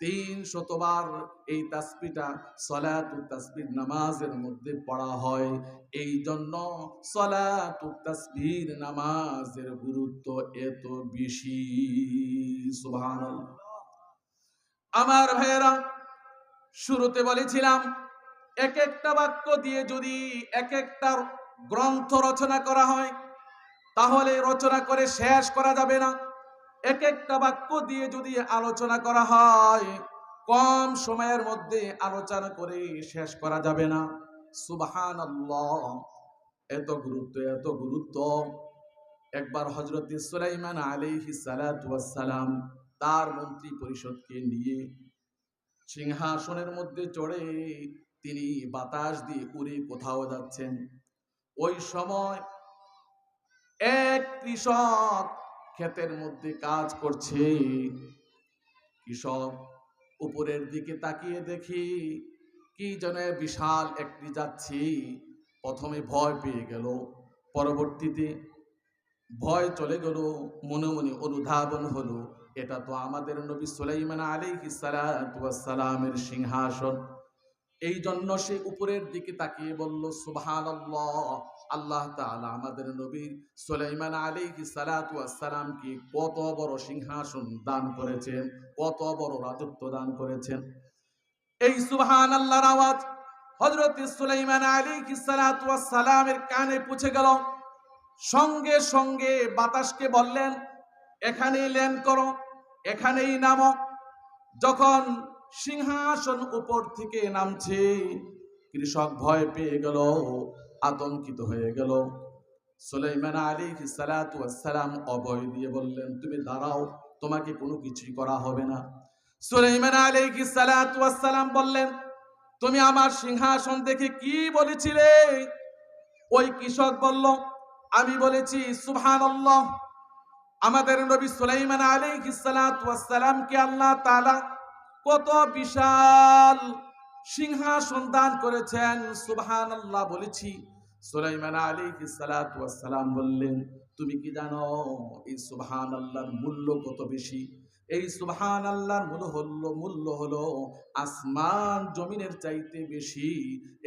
Speaker 1: 300 বার এই তাসবিহটা সলাতুত তাসবিহ নামাজের মধ্যে পড়া হয়। এই জন্য সলাতুত তাসবিহ নামাজের গুরুত্ব এত বেশি। সুবহানাল্লাহ। আমার ভাইয়েরা, শুরুতে বলেছিলাম এক একটা বাক্য দিয়ে যদি এক একটা গ্রন্থ রচনা করা হয় তাহলে রচনা করে শেষ করা যাবে না। এক একটা বাক্য দিয়ে যদি আলোচনা করা হয় কম সময়ের মধ্যে আলোচনা করে শেষ করা যাবে না। সুবহানাল্লাহ, এত গুরুত্ব, এত গুরুত্ব। একবার হযরত সুলাইমান আলাইহিস সালাতু ওয়াস সালাম তার মন্ত্রী পরিষদকে নিয়ে সিংহাসনের মধ্যে চড়ে তিনি বাতাস দিয়ে উড়ে কোথাও যাচ্ছেন। ওই সময় এক কৃষক ক্ষেতের মধ্যে কাজ করছে। কৃষক উপরের দিকে তাকিয়ে দেখি কি যেন বিশাল একটি যাচ্ছি। প্রথমে ভয় পেয়ে গেল, পরবর্তীতে ভয় চলে গেল, মনে মনে অনুধাবন হলো এটা তো আমাদের নবী সুলাইমান আলাইহিস সালাতু ওয়াস সালামের সিংহাসন। এই জন্য সে উপরের দিকে তাকিয়ে বলল সুবহানাল্লাহ, আল্লাহ তাআলা আমাদের নবী সুলাইমান আলাইহিস সালাতু ওয়াস সালামকে কত বড় সিংহাসন দান করেছেন, কত বড় রাজত্ব দান করেছেন। এই সুবহানাল্লাহর আওয়াজ হযরত সুলাইমান আলাইহিস সালাতু ওয়াস সালামের কানে পৌঁছে গেল। সঙ্গে সঙ্গে বাতাসকে বললেন এখানেই ল্যান্ড করো, এখানেই নামো। যখন সিংহাসন উপর থেকে নামছে কৃষক ভয় পেয়ে গেল, আতঙ্কিত হয়ে গেল। সুলাইমান আলাইহিস সালাতু ওয়াস সালাম অভয় দিয়ে বললেন তুমি দাঁড়াও, তোমাকে কোনো কিছুই করা হবে না। সুলাইমান আলাইহিস সালাতু ওয়াস সালাম বললেন তুমি আমার সিংহাসন দেখে কি বলেছিলে? ওই কৃষক বলল আমি বলেছি সুবহানাল্লাহ, আমাদের নবী সুলাইমান আলাইহিস সালাতু ওয়াস সালামকে আল্লাহ তাআলা কত বিশাল সিংহাসন দান করেছেন, সুবহানাল্লাহ বলেছি। সুলাইমান আলাইহিস সালাতু ওয়াস সালাম বললেন তুমি কি জানো এই সুবহানাল্লাহর মূল্য কত বেশি? এই সুবহানাল্লাহর মূল্য হলো আসমান জমিনের চাইতে বেশি।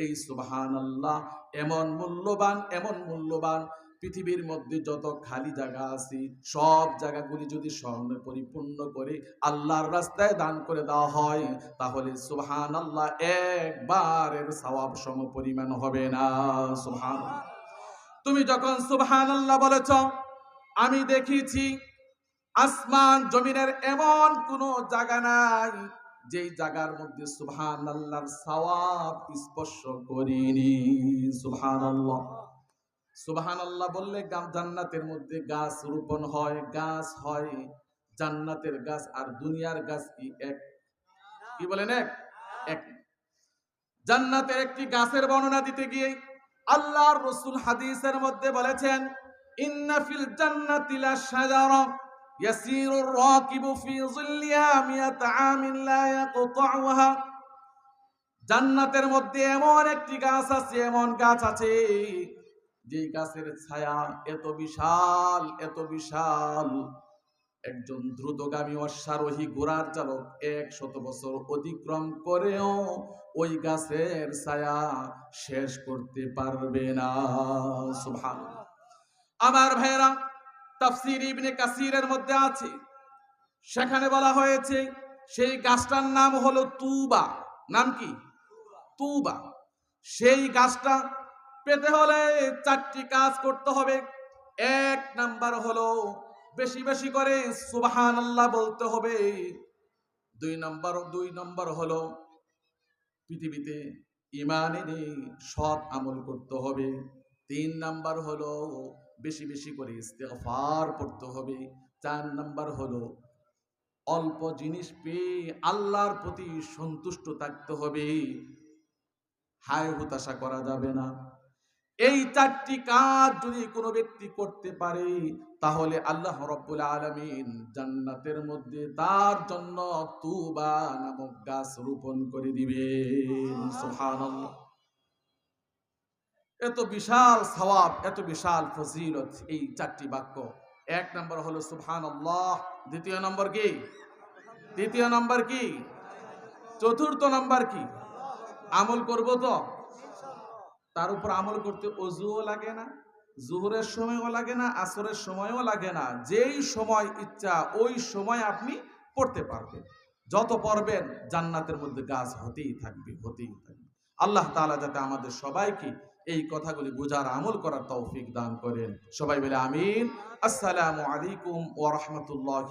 Speaker 1: এই সুবহানাল্লাহ এমন মূল্যবান, এমন মূল্যবান, পৃথিবীর মধ্যে যত খালি জায়গা আছে সব জায়গাগুলি যদি স্বর্ণে পরিপূর্ণ করে আল্লাহর রাস্তায় দান করে দেওয়া হয় তাহলে সুবহানাল্লাহ একবারের সওয়াব সম পরিমাণ হবে না। সুবহানাল্লাহ। তুমি যখন সুবহানাল্লাহ বলেছ আমি দেখেছি আসমান জমিনের এমন কোন জায়গা নাই যেই জায়গার মধ্যে সুবহানাল্লাহর সওয়াব স্পর্শ করিনি। সুবহানাল্লাহ। সুবহানাল্লাহ বললে জান্নাতের মধ্যে গাছ রোপণ হয়, গাছ হয়। জান্নাতের গাছ আর দুনিয়ার গাছ কি এক? কি বলেন এক? এক। জান্নাতের একটি গাছের বর্ণনা দিতে গিয়ে আল্লাহর রাসূল হাদিসের মধ্যে বলেছেন ইন্না ফিল জান্নাতি লাশজারা ইয়াসিরুর রাকিবু ফি যিল্লিহা মিয়াত আমিন লা ইয়াকতাউহা। জান্নাতের মধ্যে এমন একটি গাছ আছে, এমন গাছ আছে যে গাছের ছায়া এত বিশাল, এত বিশাল, একজন দ্রুতগামী অশ্বারোহী ঘোড়ার চালক 100 বছর অতিক্রম করেও ওই গাছের ছায়া শেষ করতে পারবে না। সুবহানাল্লাহ। আমার ভাইরা, তাফসীর ইবনে কাসিরের মধ্যে আছে, সেখানে বলা হয়েছে সেই গাছটার নাম হলো তুবা। নাম কি? তুবা। সেই গাছটা পেতে হলে 4টি কাজ করতে হবে। 1 নাম্বার হলো বেশি বেশি করে সুবহানাল্লাহ বলতে হবে। 2 নাম্বার হলো পৃথিবীতে ঈমান এনে সৎ আমল করতে হবে। 3 নাম্বার হলো বেশি বেশি করে ইস্তেগফার পড়তে হবে। 4 নাম্বার হলো অল্প জিনিস পেয়ে আল্লাহর প্রতি সন্তুষ্ট থাকতে হবে, হায় হুতাশা করা যাবে না। এই চারটি কাজ যদি কোনো ব্যক্তি করতে পারে, তাহলে আল্লাহ রাব্বুল আলামিন জান্নাতের মধ্যে তার জন্য তুবা নামক গাছ রোপণ করে দিবেন। সুবহানাল্লাহ। এত বিশাল সওয়াব, এত বিশাল ফজিলত এই চারটি বাক্য। এক নম্বর হলো সুবহানাল্লাহ, দ্বিতীয় নম্বর কি? তৃতীয় নম্বর কি? চতুর্থ নম্বর কি? আমল করব তো? তার উপর আমল করতে অজুও লাগে না, জোহরের সময়ও লাগে না, আসরের সময়ও লাগে না। যেই সময় ইচ্ছা ওই সময় আপনি পড়তে পারবেন। যত পড়বেন জান্নাতের মধ্যে গাছ হতেই থাকবে, হতেই থাকবে। আল্লাহ তাআলা যাতে আমাদের সবাইকে এই কথাগুলি বোঝার, আমল করার তৌফিক দান করেন। সবাই বলে আমিন। আসসালামু আলাইকুম ওয়া রাহমাতুল্লাহি